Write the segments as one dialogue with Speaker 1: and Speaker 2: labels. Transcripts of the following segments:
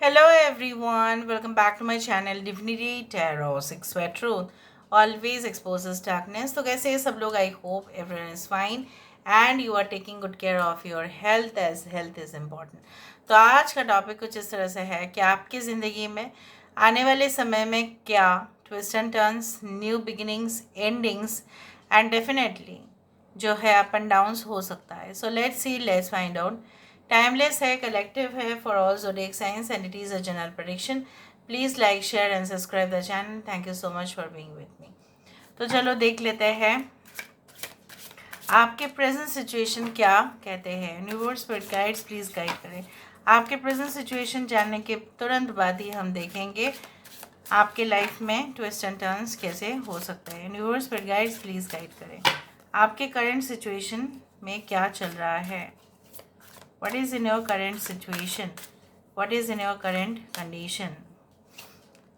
Speaker 1: Hello everyone, welcome back to my channel Divinity Tarot 6 Square Truth always exposes darkness. तो कैसे हैं सब लोग? I hope everyone is fine and you are taking good care of your health as health is important. तो आज का topic कुछ इस तरह से है कि आपकी ज़िंदगी में आने वाले समय में क्या twist and turns, new beginnings, endings and definitely जो है अप एंड डाउन्स हो सकता है. So let's see, let's find out. Timeless है, कलेक्टिव है for all zodiac science and it is a general prediction. Please like, share and subscribe the channel. Thank you so much for being with मी. तो चलो देख लेते हैं आपके present situation क्या कहते हैं. Universe spirit guides please guide करें. आपके प्रेजेंट सिचुएशन जानने के तुरंत बाद ही हम देखेंगे आपके लाइफ में ट्विस्ट एंड टर्न्स कैसे हो सकते हैं. Universe spirit guides please guide करें. आपके करंट सिचुएशन में क्या चल रहा है. What is in your current situation? What is in your current condition?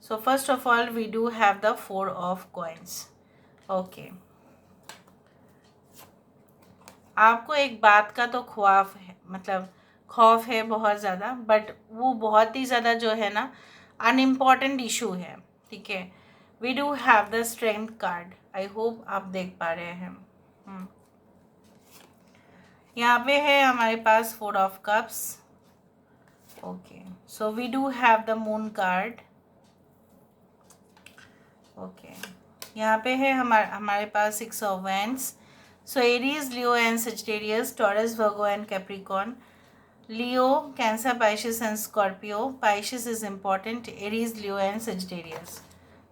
Speaker 1: So first of all, we do have the 4 of coins. Okay. आपको एक बात का तो ख्वाफ है, मतलब खौफ है बहुत ज़्यादा, बट वो बहुत ही ज़्यादा जो है ना अनइम्पॉर्टेंट इशू है. ठीक है. We do have the strength card. I hope आप देख पा रहे हैं. यहाँ पे है हमारे पास 4 of cups. Okay, so we do have the moon card. Okay, यहाँ पे है हमारे पास 6 of wands. So Aries, Leo and Sagittarius, Taurus, Virgo and Capricorn. Leo, Cancer, Pisces and Scorpio. Pisces is important. Aries, Leo and Sagittarius.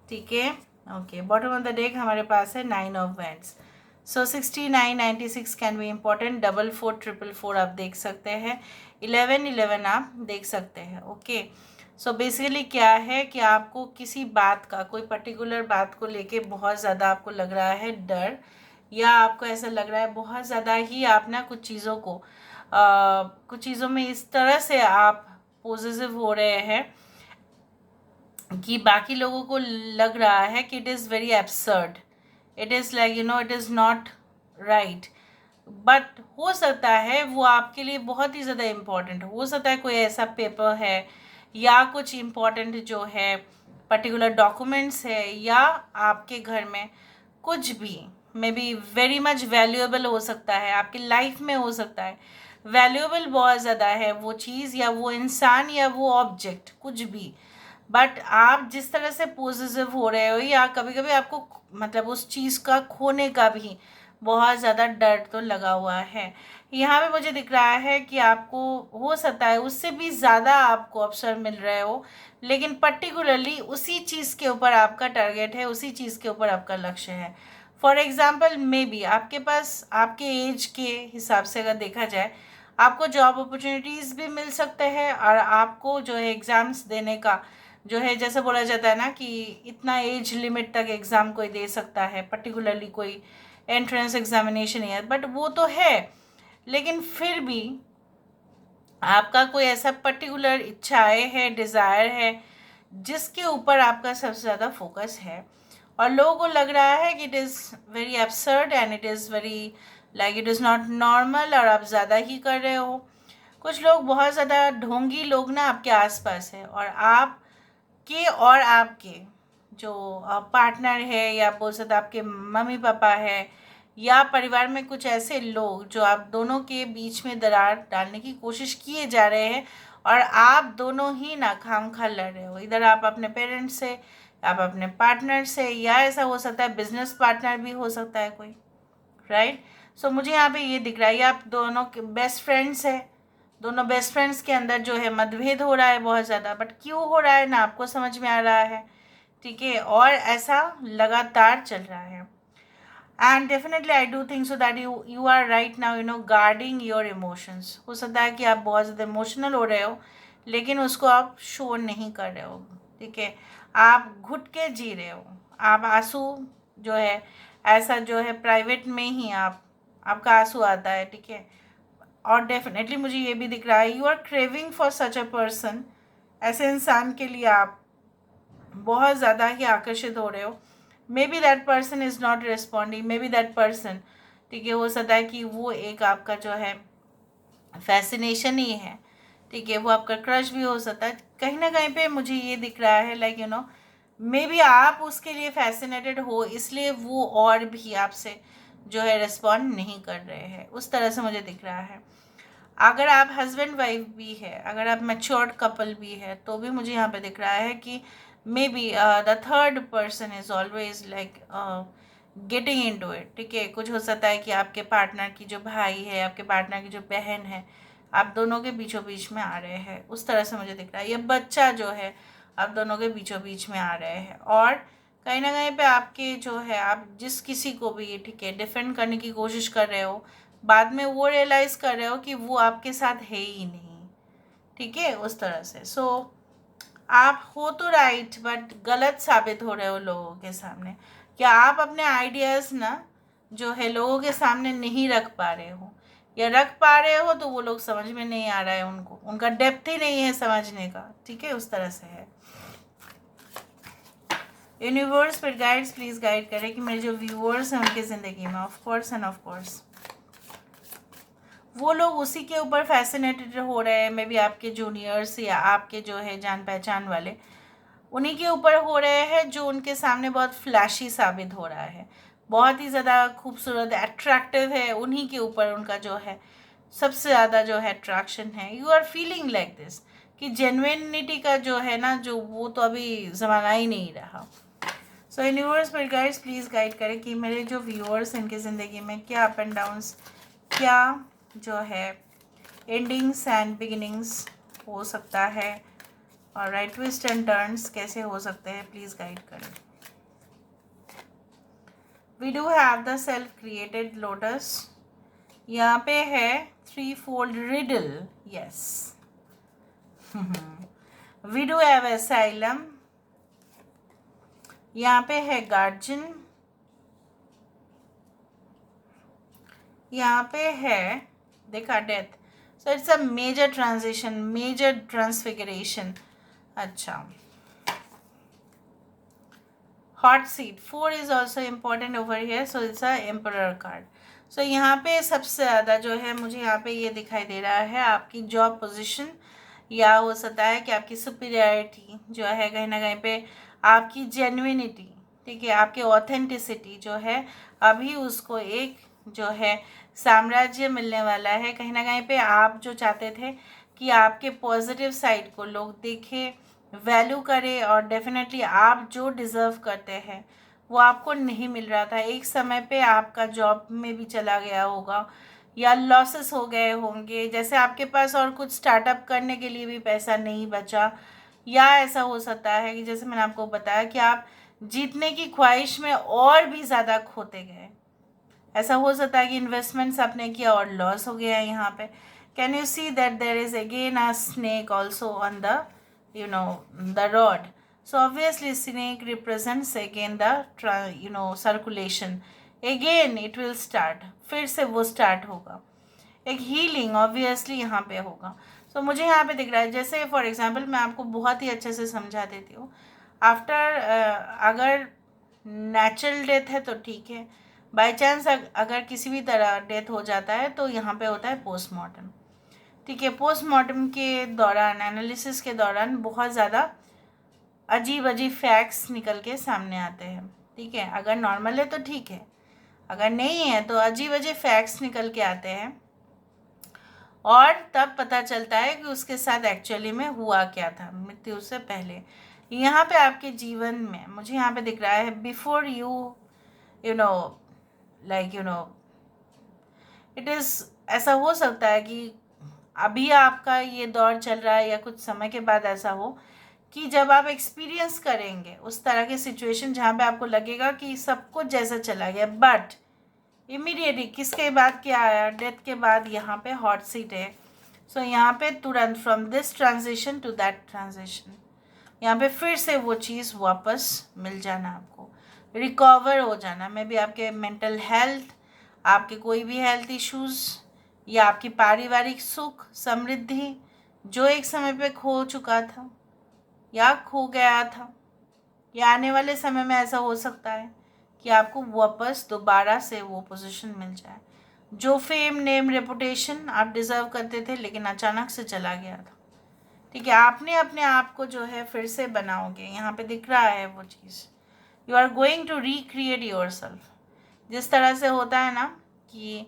Speaker 1: ठीक है. Okay, bottom of the deck हमारे पास है 9 of wands. So 69, 96 can be important. 44, 444 आप देख सकते हैं. 11 आप देख सकते हैं. ओके, सो बेसिकली क्या है कि आपको किसी बात का, कोई पर्टिकुलर बात को लेके बहुत ज़्यादा आपको लग रहा है डर, या आपको ऐसा लग रहा है बहुत ज़्यादा ही आप ना कुछ चीज़ों में इस तरह से आप पॉजिटिव हो रहे हैं कि बाकी लोगों को लग रहा है कि it is very absurd. It is like it is not right. But हो सकता है वो आपके लिए बहुत ही ज़्यादा इम्पॉर्टेंट हो सकता है. कोई ऐसा पेपर है या कुछ इम्पॉर्टेंट जो है पर्टिकुलर डॉक्यूमेंट्स है, या आपके घर में कुछ भी may be very much valuable हो सकता है, आपकी लाइफ में हो सकता है वैल्यूएबल बहुत ज़्यादा है वो चीज़ या वो इंसान या वो ऑब्जेक्ट कुछ भी. बट आप जिस तरह से पॉजिटिव हो रहे हो, या कभी कभी आपको मतलब उस चीज़ का खोने का भी बहुत ज़्यादा डर तो लगा हुआ है. यहाँ पे मुझे दिख रहा है कि आपको हो सकता है उससे भी ज़्यादा आपको अवसर मिल रहे हो, लेकिन पर्टिकुलरली उसी चीज़ के ऊपर आपका टारगेट है, उसी चीज़ के ऊपर आपका लक्ष्य है. फॉर एग्ज़ाम्पल मे बी आपके पास आपके एज के हिसाब से अगर देखा जाए, आपको जॉब अपॉर्चुनिटीज़ भी मिल सकते हैं, और आपको जो है एग्ज़ाम्स देने का जो है, जैसे बोला जाता है ना कि इतना एज लिमिट तक एग्ज़ाम कोई दे सकता है, पर्टिकुलरली कोई एंट्रेंस एग्जामिनेशन है, बट वो तो है, लेकिन फिर भी आपका कोई ऐसा पर्टिकुलर इच्छाएं है, डिज़ायर है जिसके ऊपर आपका सबसे ज़्यादा फोकस है, और लोगों को लग रहा है कि it is very absurd and it is very like it is not normal, और आप ज़्यादा ही कर रहे हो. कुछ लोग बहुत ज़्यादा ढोंगी लोग ना आपके आसपास है, और आपके जो पार्टनर है, या बोल सकते आपके मम्मी पापा है, या परिवार में कुछ ऐसे लोग जो आप दोनों के बीच में दरार डालने की कोशिश किए जा रहे हैं, और आप दोनों ही ना खामखा लड़ रहे हो. इधर आप अपने पेरेंट्स से, आप अपने पार्टनर से, या ऐसा हो सकता है बिजनेस पार्टनर भी हो सकता है कोई, राइट. सो मुझे यहाँ पे ये दिख रहा है ये आप दोनों के बेस्ट फ्रेंड्स है. दोनों बेस्ट फ्रेंड्स के अंदर जो है मतभेद हो रहा है बहुत ज़्यादा, बट क्यों हो रहा है ना आपको समझ में आ रहा है. ठीक है, और ऐसा लगातार चल रहा है. And definitely I do think so that you are right now guarding your emotions. हो सकता है कि आप बहुत ज़्यादा इमोशनल हो रहे हो, लेकिन उसको आप शो नहीं कर रहे हो. ठीक है, आप घुट के जी रहे हो. आप आंसू जो है ऐसा जो है प्राइवेट में ही आपका आंसू आता है. ठीक है, और डेफिनेटली मुझे ये भी दिख रहा है you are craving for such a person. ऐसे इंसान के लिए आप बहुत ज़्यादा ही आकर्षित हो रहे हो. May be that person is not responding, may be that person, ठीक है, हो सकता है कि वो एक आपका जो है फैसिनेशन ही है. ठीक है, वो आपका क्रश भी हो सकता है। कहीं ना कहीं पे मुझे ये दिख रहा है लाइक मे बी आप उसके लिए फैसिनेटेड हो, इसलिए वो और भी आपसे जो है रिस्पॉन्ड नहीं कर रहे हैं, उस तरह से मुझे दिख रहा है। अगर आप हस्बैंड वाइफ भी है, अगर आप मैच्योर्ड कपल भी है, तो भी मुझे यहाँ पे दिख रहा है कि maybe the third person is always like getting into it. ठीक है, कुछ हो सकता है कि आपके पार्टनर की जो भाई है, आपके पार्टनर की जो बहन है, आप दोनों के बीचों बीच में आ रहे हैं, उस तरह से मुझे दिख रहा है। ये बच्चा जो है आप दोनों के बीचों बीच में आ रहे हैं, और कहीं ना कहीं पे आपके जो है, आप जिस किसी को भी ठीक है डिफेंड करने की कोशिश कर रहे हो, बाद में वो रियलाइज़ कर रहे हो कि वो आपके साथ है ही नहीं। ठीक है, उस तरह से। सो आप हो तो राइट, बट गलत साबित हो रहे हो लोगों के सामने। क्या आप अपने आइडियाज़ ना जो है लोगों के सामने नहीं रख पा रहे हो, या रख पा रहे हो तो वो लोग समझ में नहीं आ रहा है, उनको उनका डेप्थ ही नहीं है समझने का। ठीक है, उस तरह से है। यूनिवर्स पर गाइड्स प्लीज़ गाइड करें कि मेरे जो व्यूअर्स हैं उनकी ज़िंदगी में of course end of course वो लोग उसी के ऊपर फैसिनेटेड हो रहे हैं। मे बी आपके जूनियर्स या आपके जो है जान पहचान वाले उन्हीं के ऊपर हो रहे हैं, जो उनके सामने बहुत फ्लैशी साबित हो रहा है, बहुत ही ज़्यादा खूबसूरत अट्रैक्टिव है, उन्हीं के ऊपर उनका जो है सबसे ज़्यादा जो है अट्रैक्शन है। You are feeling like this कि जेन्युइनिटी का जो है ना, जो वो तो अभी ज़माना ही नहीं रहा। सो यूनिवर्स पर गाइड्स प्लीज़ गाइड करें कि मेरे जो व्यूअर्स इनकी ज़िंदगी में क्या अप एंड डाउन्स, क्या जो है एंडिंग्स एंड बिगिनिंग्स हो सकता है, और राइट ट्विस्ट एंड टर्न्स कैसे हो सकते हैं, प्लीज़ गाइड करें। We do have the self created lotus, यहाँ पे है 3-fold riddle, yes. We do have asylum, यहाँ पे है गार्जियन, यहाँ पे है देखा death. So it's a major transition, major transfiguration. अच्छा, hot seat 4 is also important over here, so it's a emperor card. सो यहाँ पे सबसे ज़्यादा जो है मुझे यहाँ पे ये दिखाई दे रहा है आपकी जॉब पोजीशन, या हो सकता है कि आपकी सुपीरियरिटी जो है, कहीं ना कहीं पे आपकी जेन्युइनिटी, ठीक है, आपकी ऑथेंटिसिटी जो है, अभी उसको एक जो है साम्राज्य मिलने वाला है। कहीं ना कहीं पे आप जो चाहते थे कि आपके पॉजिटिव साइड को लोग देखें, वैल्यू करें, और डेफिनेटली आप जो डिज़र्व करते हैं वो आपको नहीं मिल रहा था। एक समय पे आपका जॉब में भी चला गया होगा, या लॉसेस हो गए होंगे, जैसे आपके पास और कुछ स्टार्टअप करने के लिए भी पैसा नहीं बचा, या ऐसा हो सकता है कि जैसे मैंने आपको बताया कि आप जीतने की ख्वाहिश में और भी ज़्यादा खोते गए। ऐसा हो सकता है कि इन्वेस्टमेंट्स आपने किया और लॉस हो गया है यहाँ पे। Can you see that there is again a snake also on the the rod. So obviously snake represents again the circulation, again it will start, फिर से वो स्टार्ट होगा, एक हीलिंग ऑब्वियसली यहाँ पे होगा। सो मुझे यहाँ पे दिख रहा है, जैसे फॉर एग्जांपल मैं आपको बहुत ही अच्छे से समझा देती हूँ। आफ्टर अगर नेचुरल डेथ है तो ठीक है, बाय चांस अगर किसी भी तरह डेथ हो जाता है तो यहाँ पे होता है पोस्टमार्टम। ठीक है, पोस्टमार्टम के दौरान, एनालिसिस के दौरान बहुत ज़्यादा अजीब अजीब फैक्ट्स निकल के सामने आते हैं। ठीक है, अगर नॉर्मल है तो ठीक है, अगर नहीं है तो अजीब अजीब फैक्ट्स निकल के आते हैं, और तब पता चलता है कि उसके साथ एक्चुअली में हुआ क्या था मृत्यु से पहले। यहाँ पे आपके जीवन में मुझे यहाँ पे दिख रहा है before you know like it is, ऐसा हो सकता है कि अभी आपका ये दौर चल रहा है, या कुछ समय के बाद ऐसा हो कि जब आप एक्सपीरियंस करेंगे उस तरह के सिचुएशन जहाँ पे आपको लगेगा कि सब कुछ जैसा चला गया, बट इमीडिएटली किसके बाद क्या आया, डेथ के बाद यहाँ पे हॉट सीट है। सो यहाँ पे तुरंत from this transition to that transition, यहाँ पे फिर से वो चीज़ वापस मिल जाना, आपको रिकवर हो जाना। मे बी आपके मेंटल हेल्थ, आपके कोई भी हेल्थ इश्यूज़, या आपकी पारिवारिक सुख समृद्धि जो एक समय पे खो चुका था या खो गया था, या आने वाले समय में ऐसा हो सकता है कि आपको वापस दोबारा से वो पोजीशन मिल जाए। जो फेम, नेम, रेपुटेशन आप डिज़र्व करते थे लेकिन अचानक से चला गया था, ठीक है, आपने अपने आप को जो है फिर से बनाओगे, यहाँ पे दिख रहा है वो चीज़। You are going to recreate yourself. जिस तरह से होता है ना कि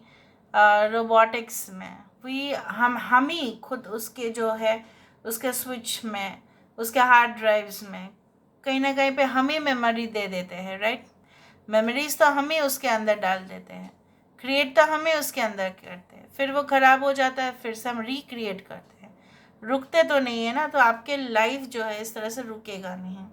Speaker 1: रोबोटिक्स में वी हम ही खुद उसके जो है उसके स्विच में, उसके हार्ड ड्राइव्स में कहीं ना कहीं पे हम ही मेमोरी दे देते हैं, राइट। मेमोरीज तो हम ही उसके अंदर डाल देते हैं, क्रिएट तो हम ही उसके अंदर करते हैं, फिर वो ख़राब हो जाता है, फिर से हम रिक्रिएट करते हैं। रुकते तो नहीं है ना, तो आपके लाइफ जो है इस तरह से रुकेगा नहीं।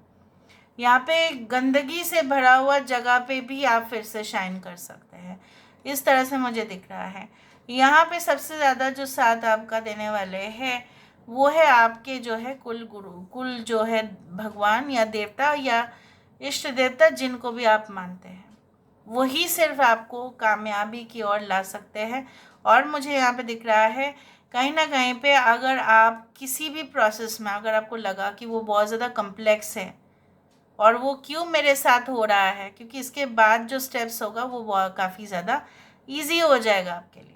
Speaker 1: यहाँ पे गंदगी से भरा हुआ जगह पे भी आप फिर से शाइन कर सकते हैं, इस तरह से मुझे दिख रहा है। यहाँ पे सबसे ज़्यादा जो साथ आपका देने वाले हैं वो है आपके जो है कुल गुरु, कुल जो है भगवान या देवता या इष्ट देवता, जिनको भी आप मानते हैं, वही सिर्फ आपको कामयाबी की ओर ला सकते हैं। और मुझे यहाँ पे दिख रहा है कहीं ना कहीं पे अगर आप किसी भी प्रोसेस में अगर आपको लगा कि वो बहुत ज़्यादा कम्प्लेक्स है और वो क्यों मेरे साथ हो रहा है, क्योंकि इसके बाद जो स्टेप्स होगा वो काफ़ी ज़्यादा ईजी हो जाएगा आपके लिए।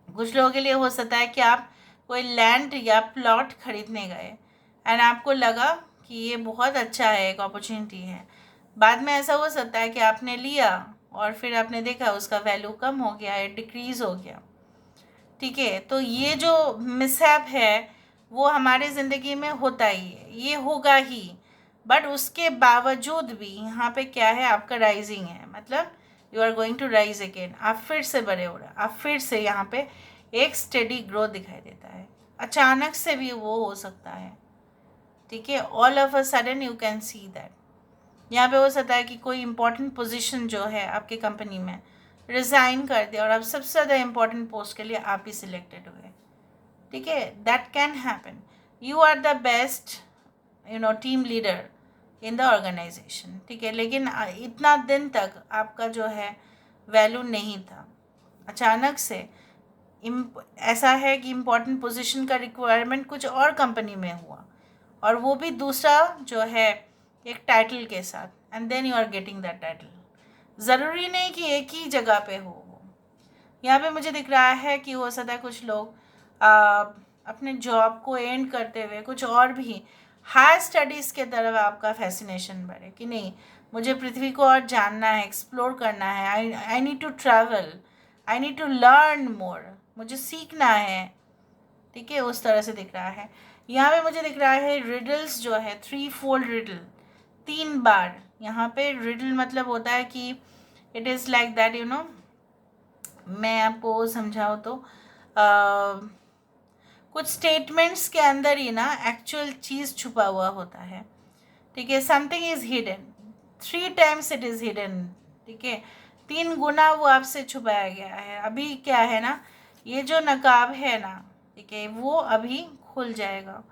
Speaker 1: कुछ लोगों के लिए हो सकता है कि आप कोई लैंड या प्लॉट खरीदने गए एंड आपको लगा कि ये बहुत अच्छा है, एक अपॉर्चुनिटी है। बाद में ऐसा हो सकता है कि आपने लिया और फिर आपने देखा उसका वैल्यू कम हो गया है, डिक्रीज़ हो गया। ठीक है, तो ये जो मिसहैप है वो हमारे ज़िंदगी में होता ही है, ये होगा ही। बट उसके बावजूद भी यहाँ पे क्या है, आपका राइजिंग है, मतलब you are going to rise again. आप फिर से बड़े हो रहे हैं, आप फिर से यहाँ पे एक स्टेडी ग्रोथ दिखाई देता है। अचानक से भी वो हो सकता है, ठीक है, all of a sudden you can see that. यहाँ पे हो सकता है कि कोई इम्पोर्टेंट पोजीशन जो है आपकी कंपनी में रिज़ाइन कर दे और अब सबसे ज़्यादा इम्पोर्टेंट पोस्ट के लिए आप ही सिलेक्टेड हुए। ठीक है, that can happen. You are the best team leader in the organisation, ठीक है, लेकिन इतना दिन तक आपका जो है वैल्यू नहीं था। अचानक से ऐसा है कि इम्पोर्टेंट पोजीशन का रिक्वायरमेंट कुछ और कंपनी में हुआ और वो भी दूसरा जो है एक टाइटल के साथ, and then you are getting that title. ज़रूरी नहीं कि एक ही जगह पे हो वो। यहाँ पे मुझे दिख रहा है कि हो सकता है कुछ लोग अपने जॉब को एंड करते हुए कुछ और भी हायर स्टडीज़ के तरफ आपका फैसिनेशन बढ़े कि नहीं, मुझे पृथ्वी को और जानना है, एक्सप्लोर करना है, I need to travel, I need to learn more, मुझे सीखना है। ठीक है, उस तरह से दिख रहा है। यहाँ पे मुझे दिख रहा है रिडल्स जो है 3 फोल्ड रिडल, 3 बार। यहाँ पे रिडल मतलब होता है कि इट इज़ लाइक दैट मैं आपको समझाऊँ तो कुछ स्टेटमेंट्स के अंदर ही ना एक्चुअल चीज़ छुपा हुआ होता है। ठीक है, something is hidden, 3 times it is hidden. ठीक है, 3 गुना वो आपसे छुपाया गया है। अभी क्या है ना, ये जो नकाब है ना, ठीक है, वो अभी खुल जाएगा।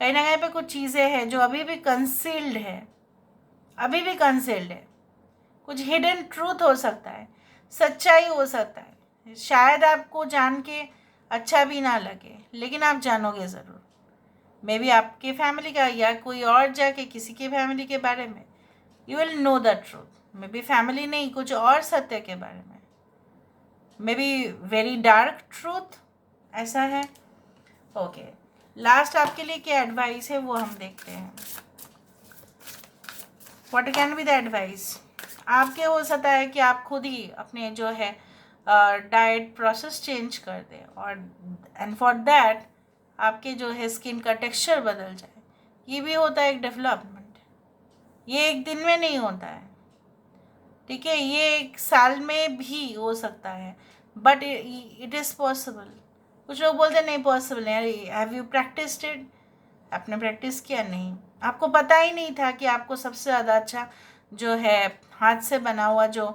Speaker 1: कहीं ना कहीं पे कुछ चीज़ें हैं जो अभी भी कंसील्ड है, अभी भी कंसील्ड है। कुछ हिडन ट्रूथ हो सकता है, सच्चाई हो सकता है, शायद आपको जान के अच्छा भी ना लगे, लेकिन आप जानोगे ज़रूर। मे बी आपके फैमिली का या कोई और जाके किसी के फैमिली के बारे में you will know the truth. May be family नहीं, कुछ और सत्य के बारे में, may be very dark truth, ऐसा है। ओके, लास्ट आपके लिए क्या एडवाइस है वो हम देखते हैं। What can be the advice आपके? हो सकता है कि आप खुद ही अपने जो है डाइट प्रोसेस चेंज कर दें और एंड फॉर दैट आपके जो है स्किन का टेक्सचर बदल जाए। ये भी होता है एक डेवलपमेंट, ये एक दिन में नहीं होता है। ठीक है, ये एक साल में भी हो सकता है, बट इट इज़ पॉसिबल। कुछ लोग बोलते हैं नहीं पॉसिबल है। Have you practised it? आपने प्रैक्टिस किया? नहीं, आपको पता ही नहीं था कि आपको सबसे ज़्यादा अच्छा जो है हाथ से बना हुआ जो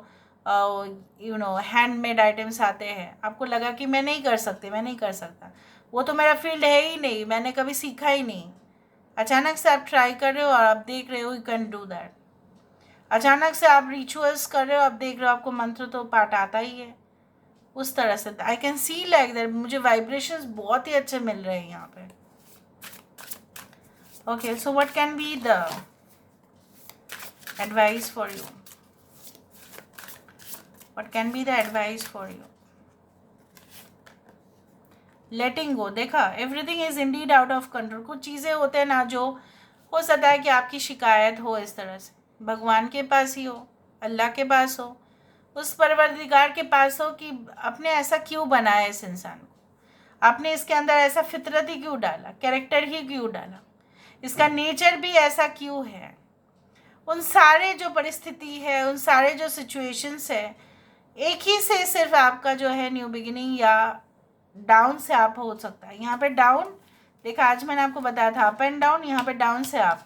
Speaker 1: हैंडमेड आइटम्स आते हैं, आपको लगा कि मैं नहीं कर सकती, मैं नहीं कर सकता, वो तो मेरा फील्ड है ही नहीं, मैंने कभी सीखा ही नहीं। अचानक से आप ट्राई कर रहे हो और आप देख रहे हो यू कैन डू दैट। अचानक से आप रिचुअल्स कर रहे हो, आप देख रहे हो आपको मंत्र तो पाठ आता ही है। उस तरह से I can see like that, मुझे वाइब्रेशंस बहुत ही अच्छे मिल रहे हैं यहाँ पे। Okay, so what can be the advice for you? What can be the advice for you? लेटिंग गो। देखा, everything is Indeed out of control. कुछ चीज़ें होते हैं ना जो हो सकता है कि आपकी शिकायत हो इस तरह से, भगवान के पास ही हो, अल्लाह के पास हो, उस परवरदिगार के पास हो कि आपने ऐसा क्यों बनाया इस इंसान को, आपने इसके अंदर ऐसा फितरत ही क्यों डाला, कैरेक्टर ही क्यों डाला, इसका नेचर भी ऐसा क्यों है। उन सारे जो परिस्थिति है, उन सारे जो सिचुएशंस है, एक ही से सिर्फ आपका जो है न्यू बिगिनिंग या डाउन से आप हो सकता है। यहाँ पे डाउन देखा, आज मैंने आपको बताया था अप एंड डाउन, यहाँ पे डाउन से आप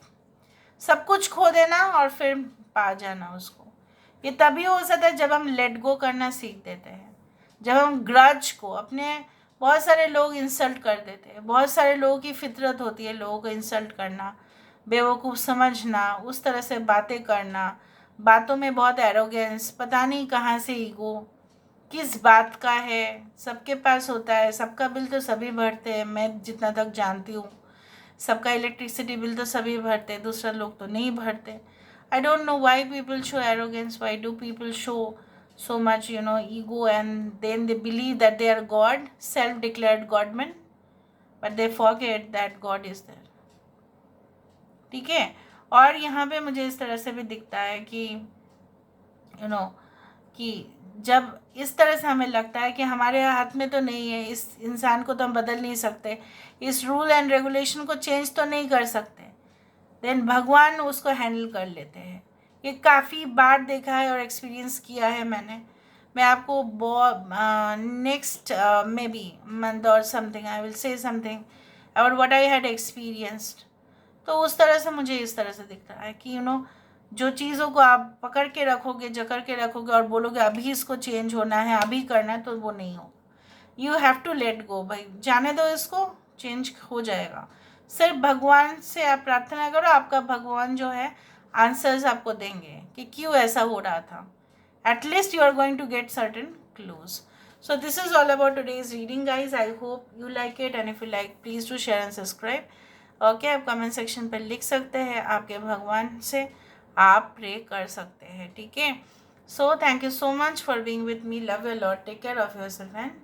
Speaker 1: सब कुछ खो देना और फिर पा जाना उसको। ये तभी हो सकता है जब हम लेट गो करना सीख देते हैं, जब हम ग्रज को अपने, बहुत सारे लोग इंसल्ट कर देते हैं, बहुत सारे लोगों की फितरत होती है लोगों को इंसल्ट करना, बेवकूफ़ समझना, उस तरह से बातें करना, बातों में बहुत एरोगेंस, पता नहीं कहाँ से ईगो, किस बात का है, सबके पास होता है, सबका बिल तो सभी भरते हैं, मैं जितना तक जानती हूँ सबका इलेक्ट्रिसिटी बिल तो सभी भरते हैं, दूसरा लोग तो नहीं भरते। I don't know why people show arrogance, why do people show so much ego, and then they believe that they are God, self declared godmen, but they forget that God is there। ठीक है। और यहाँ पे मुझे इस तरह से भी दिखता है कि कि जब इस तरह से हमें लगता है कि हमारे हाथ में तो नहीं है, इस इंसान को तो हम बदल नहीं सकते, इस रूल एंड रेगुलेशन को चेंज तो नहीं कर सकते, देन भगवान उसको हैंडल कर लेते हैं। ये काफ़ी बार देखा है और एक्सपीरियंस किया है मैंने। मैं आपको नेक्स्ट मे बी मंथ और something I will say something about what I had experienced. तो उस तरह से मुझे इस तरह से दिख रहा है कि जो चीज़ों को आप पकड़ के रखोगे, जकड़ के रखोगे और बोलोगे अभी इसको चेंज होना है, अभी करना है, तो वो नहीं होगा। You have to let go, भाई जाने दो, इसको चेंज हो जाएगा। सिर्फ भगवान से आप प्रार्थना करो, आपका भगवान जो है आंसर्स आपको देंगे कि क्यों ऐसा हो रहा था। at least you are going to get certain clues. So this is all about today's reading, guys. I hope you like it, and if you like, please do share and subscribe. Okay, आप comment section पर लिख सकते हैं, आपके भगवान से आप pray कर सकते हैं, ठीक है। So thank you so much for being with me, love you lot, take care of yourself and